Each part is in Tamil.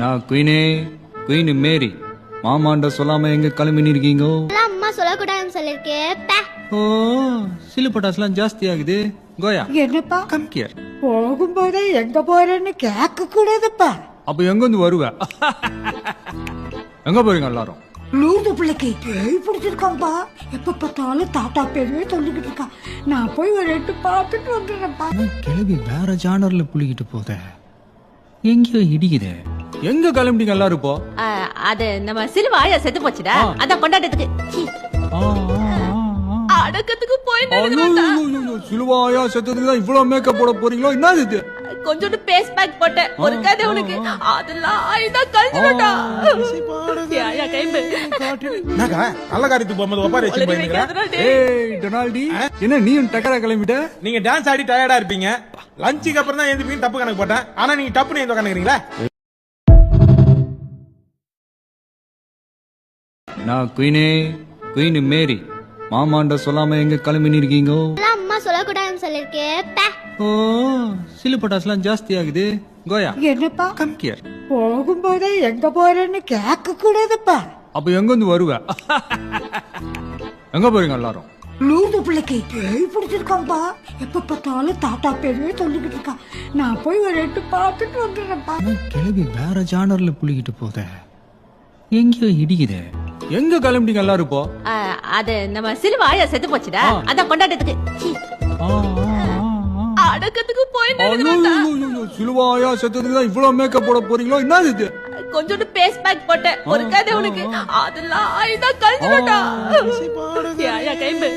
நான் குயின் மேரி மாமாண்ட சொல்லாம எங்க கிளம்பி இருக்கீங்க? அம்மா சொல்லக்கூடாதுன்னு சொல்லிருக்கேன். ஓ சிலு பட்டாசுலாம் ஜாஸ்தி ஆகுது. கோயா என்னப்பா கம் கியர். போகும்போதே எங்க போறேன்னு கேட்க கூடாதுப்பா. அப்ப எங்க வந்து வருவ? எங்க போறீங்க எல்லாரும்? லூர்து பிள்ளைக்கு பேய் பிடிச்சிருக்காம்பா. எப்ப பார்த்தாலும் தாத்தா பேருவே சொல்லிக்கிட்டு இருக்கான். நான் போய் ஒரு எட்டு பார்த்துட்டு வந்துடுறேன்ப்பா. கிளம்பி வேற ஜானர்ல புளிக்கிட்டு போத எங்கேயோ இடிக்குதே. எங்க கிளம்பிட்டீங்க எல்லாரும் இப்போ? அது நம்ம சிலுவாயா செத்து போச்சுடா. அதான் கொண்டாட்டத்துக்கு அடக்கத்துக்கு போய் சிலுவாயா செத்ததுக்கு தான் இவ்வளவு மேக்கப் போட போறீங்களோ? என்ன இது? கொஞ்சோண்டு பேஸ் பேக் போட்டேன். ஒரு கதை உனக்கு அதெல்லாம் இதான் கழுதுடா. யாயா கைம்பு என்னக்கா நல்ல காரியத்துக்கு போகும்போது ஒப்பாரி வச்சு போயிருக்கீங்க. ஏய் டொனால்டி, என்ன நீயும் டக்கரா கிளம்பிட்ட? நீங்க டான்ஸ் ஆடி டயர்டா இருப்பீங்க. லஞ்சுக்கு அப்புறம் தான் எழுந்திருப்பீங்க. தப்பு கணக்கு போட்டேன். ஆனா நீங்க டப்புன்னு எழுந்து உட்காந்துக்கிறீங்களா? நான் குயின் மேரி மாமாண்ட சொல்லாம எங்க கிளம்பி இருக்கீங்க? அம்மா சொல்லக்கூடாதுன்னு சொல்லிருக்கேன். ஓ சிலு பட்டாசுலாம் ஜாஸ்தி ஆகுது. கோயா என்னப்பா கம் கியர். போகும்போதே எங்க போறேன்னு கேட்க கூடாதுப்பா. அப்ப எங்க வந்து வருவ? எங்க போறீங்க எல்லாரும்? லூர்து பிள்ளைக்கு பேய் பிடிச்சிருக்காம்பா. எப்ப பார்த்தாலும் தாத்தா பேருவே சொல்லிக்கிட்டு இருக்கான். நான் போய் ஒரு எட்டு பார்த்துட்டு வந்துடுறேன்ப்பா. கிளம்பி வேற ஜானர்ல புளிக்கிட்டு போத எங்கேயோ இடிக்குதே. எங்க கிளம்பிட்டீங்க எல்லாரும் இப்போ? அது நம்ம சிலுவாயா செத்து போச்சுடா. அதான் கொண்டாட்டத்துக்கு அடக்கத்துக்கு போய் சிலுவாயா செத்ததுக்கு தான் இவ்வளவு மேக்கப் போட போறீங்களோ? என்ன இது? கொஞ்சோண்டு பேஸ் பேக் போட்டேன். ஒரு கதை உனக்கு அதெல்லாம் இதான் கழுதுடா. யாயா கைம்பு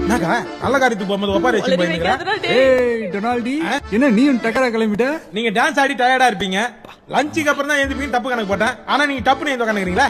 என்னக்கா நல்ல காரியத்துக்கு போகும்போது ஒப்பாரி வச்சு போயிருக்கீங்க. ஏய் டொனால்டி, என்ன நீயும் டக்கரா கிளம்பிட்ட? நீங்க டான்ஸ் ஆடி டயர்டா இருப்பீங்க. லஞ்சுக்கு அப்புறம் தான் எழுந்திருப்பீங்க. தப்பு கணக்கு போட்டேன். ஆனா நீங்க டப்புன்னு எழுந்து உட்காந்துக்கிறீங்களா?